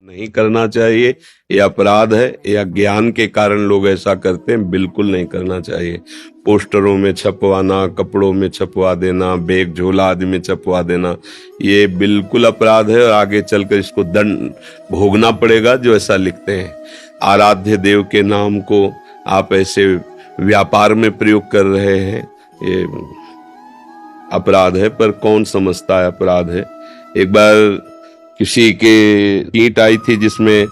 नहीं करना चाहिए, ये अपराध है या ज्ञान के कारण लोग ऐसा करते हैं, बिल्कुल नहीं करना चाहिए। पोस्टरों में छपवाना, कपड़ों में छपवा देना, बैग झोला आदि में छपवा देना, ये बिल्कुल अपराध है और आगे चलकर इसको दंड भोगना पड़ेगा जो ऐसा लिखते हैं। आराध्य देव के नाम को आप ऐसे व्यापार में प्रयोग कर रहे हैं, ये अपराध है। पर कौन समझता है अपराध है। एक बार किसी के ईंट आई थी जिसमें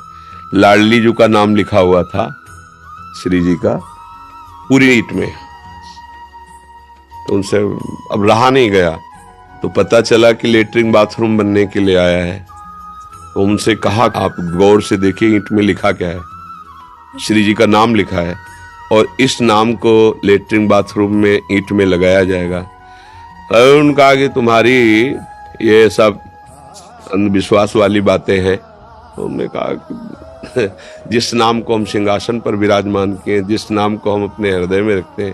लाडली जी का नाम लिखा हुआ था, श्री जी का, पूरी ईंट में। तो उनसे अब रहा नहीं गया, तो पता चला कि लेटरिन बाथरूम बनने के लिए आया है। तो उनसे कहा आप गौर से देखिए ईंट में लिखा क्या है। श्री जी का नाम लिखा है और इस नाम को लेटरिन बाथरूम में ईंट में लगाया जाएगा। और उन्होंने कहा कि तुम्हारी ये सब अंधविश्वास वाली बातें हैं। तो हमने कहा कि जिस नाम को हम सिंहासन पर विराजमान किए, जिस नाम को हम अपने हृदय में रखते हैं,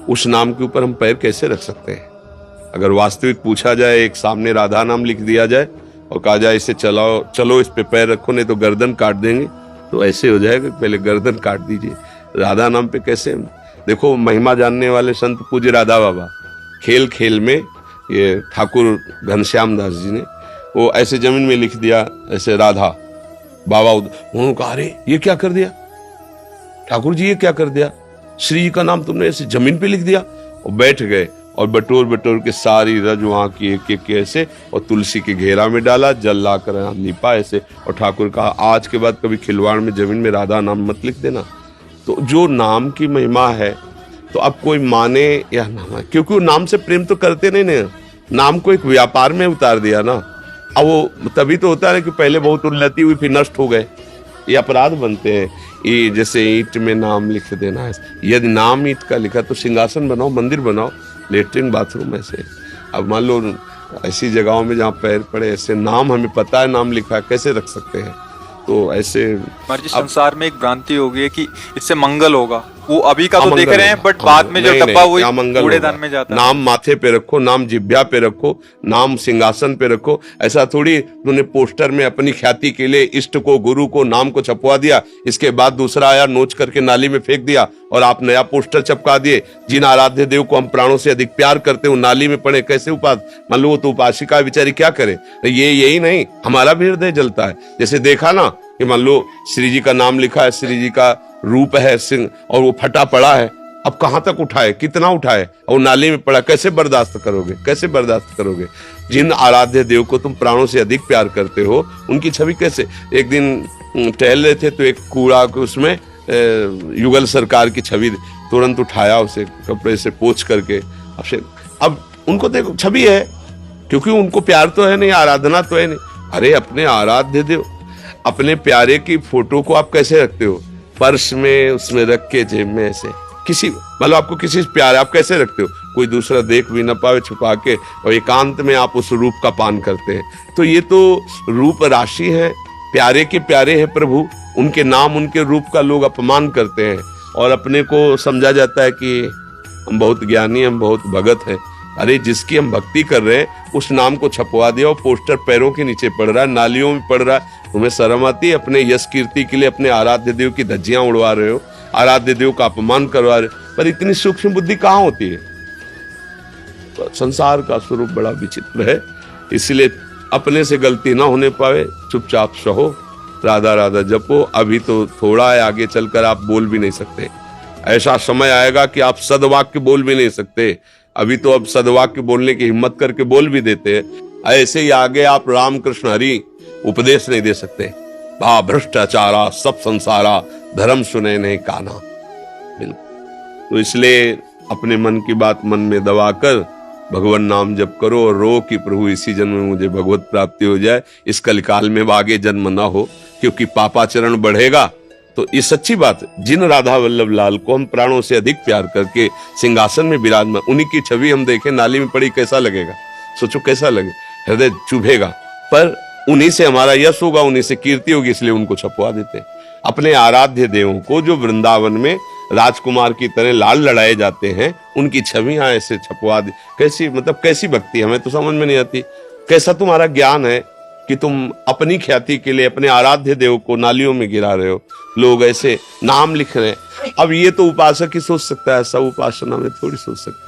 उस नाम के ऊपर हम पैर कैसे रख सकते हैं। अगर वास्तविक पूछा जाए, एक सामने राधा नाम लिख दिया जाए और कहा जाए इसे चलाओ, चलो इस पे पैर रखो नहीं तो गर्दन काट देंगे, तो ऐसे हो जाएगा, पहले गर्दन काट दीजिए। राधा नाम पे कैसे। देखो महिमा जानने वाले संत पूज्य राधा बाबा खेल खेल में, ये ठाकुर घनश्याम दास जी ने वो ऐसे जमीन में लिख दिया, ऐसे राधा बाबा। उन्होंने कहा अरे ये क्या कर दिया ठाकुर जी, ये क्या कर दिया, श्री जी का नाम तुमने ऐसे जमीन पे लिख दिया। और बैठ गए और बटोर बटोर के सारी रज वहां की एक एक ऐसे, और तुलसी के घेरा में डाला, जल लाकर लिपा ऐसे। और ठाकुर कहा आज के बाद कभी खिलवाड़ में जमीन में राधा नाम मत लिख देना। तो जो नाम की महिमा है, तो अब कोई माने या ना माने, क्योंकि वो नाम से प्रेम तो करते नहीं ना, नाम को एक व्यापार में उतार दिया ना। अब वो तभी तो होता है कि पहले बहुत उन्नति हुई फिर नष्ट हो गए, ये अपराध बनते हैं। ये जैसे ईंट में नाम लिख देना है, यदि नाम ईंट का लिखा तो सिंहासन बनाओ, मंदिर बनाओ, लेटरिन बाथरूम ऐसे। अब मान लो ऐसी जगहों में जहाँ पैर पड़े, ऐसे नाम हमें पता है नाम लिखा है, कैसे रख सकते हैं। तो ऐसे संसार में एक भ्रांति हो गई है कि इससे मंगल होगा, वो अभी का तो देख रहे हैं, बट बाद में जो डब्बा वो कूड़ेदान में जाता है। नाम माथे पे रखो, नाम जिभ्या पे रखो, नाम सिंहासन पे रखो। ऐसा थोड़ी उन्होंने पोस्टर में अपनी ख्याति के लिए इष्ट को, गुरु को, नाम को छपवा दिया, इसके बाद दूसरा आया नोच करके नाली में फेंक दिया और आप नया पोस्टर छपका दिए। जिन आराध्य देव को हम प्राणों से अधिक प्यार करते हो नाली में पड़े, कैसे मान लो वो तो उपासिका बेचारी क्या करे। ये यही नहीं, हमारा भी हृदय जलता है। जैसे देखा ना कि मान लो श्री जी का नाम लिखा है, श्री जी का रूप है सिंह, और वो फटा पड़ा है, अब कहां तक उठाए, कितना उठाए, और नाली में पड़ा, कैसे बर्दाश्त करोगे, कैसे बर्दाश्त करोगे। जिन आराध्य देव को तुम प्राणों से अधिक प्यार करते हो, उनकी छवि कैसे। एक दिन टहल रहे थे तो एक कूड़ा उसमें युगल सरकार की छवि, तुरंत उठाया उसे कपड़े से पोंछ करके। अब उनको देखो छवि है, क्योंकि उनको प्यार तो है नहीं, आराधना तो है नहीं। अरे अपने आराध्य देव, अपने प्यारे की फोटो को आप कैसे रखते हो, पर्स में, उसमें रख के जेब में ऐसे। किसी मतलब आपको किसी से प्यार, आप कैसे रखते हो, कोई दूसरा देख भी ना पावे, छुपा के, और एकांत में आप उस रूप का पान करते हैं। तो ये तो रूप राशि है, प्यारे के प्यारे है प्रभु, उनके नाम उनके रूप का लोग अपमान करते हैं और अपने को समझा जाता है कि हम बहुत ज्ञानी, हम बहुत भगत हैं। अरे जिसकी हम भक्ति कर रहे हैं उस नाम को छपवा दिया और पोस्टर पैरों के नीचे पड़ रहा है, नालियों में पड़ रहा है। तुम्हें शर्म आती है। अपने यश कीर्ति के लिए अपने आराध्य देव की धज्जियां उड़वा रहे हो, आराध्य देव का अपमान करवा रहे हो, पर इतनी सूक्ष्म बुद्धि कहाँ होती है। तो संसार का स्वरूप बड़ा विचित्र है, इसलिए अपने से गलती ना होने पावे, चुपचाप सहो, राधा राधा जपो। अभी तो थोड़ा है, आगे चलकर आप बोल भी नहीं सकते। ऐसा समय आएगा कि आप सदवाक्य बोल भी नहीं सकते। अभी तो अब सदवाक्य बोलने की हिम्मत करके बोल भी देते हैं। ऐसे ही आगे आप राम कृष्ण हरि उपदेश नहीं दे सकते। भा भ्रष्टाचारा सब संसारा, धर्म सुने नहीं काना। बिल्कुल। तो इसलिए अपने मन की बात मन में दबा कर भगवान नाम जप करो और रो कि प्रभु इसी जन्म में मुझे भगवत प्राप्ति हो जाए, इस कलिकाल में आगे जन्म ना हो, क्योंकि पापाचरण बढ़ेगा। तो ये सच्ची बात है। जिन राधा वल्लभ लाल को हम प्राणों से अधिक प्यार करके सिंहासन में विराजमान, उन्हीं की छवि हम देखें नाली में पड़ी, कैसा लगेगा, सोचो कैसा लगे, हृदय चुभेगा। पर उन्हीं से हमारा यश होगा, उन्हीं से कीर्ति होगी, इसलिए उनको छपवा देते। अपने आराध्य देवों को जो वृंदावन में राजकुमार की तरह लाल लड़ाए जाते हैं, उनकी छवियां ऐसे छपवा दी। कैसी मतलब कैसी भक्ति, हमें तो समझ में नहीं आती। कैसा तुम्हारा ज्ञान है कि तुम अपनी ख्याति के लिए अपने आराध्य देव को नालियों में गिरा रहे हो, लोग ऐसे नाम लिख रहे हैं। अब ये तो उपासक ही सोच सकता है, सब उपासना में थोड़ी सोच सकते हैं।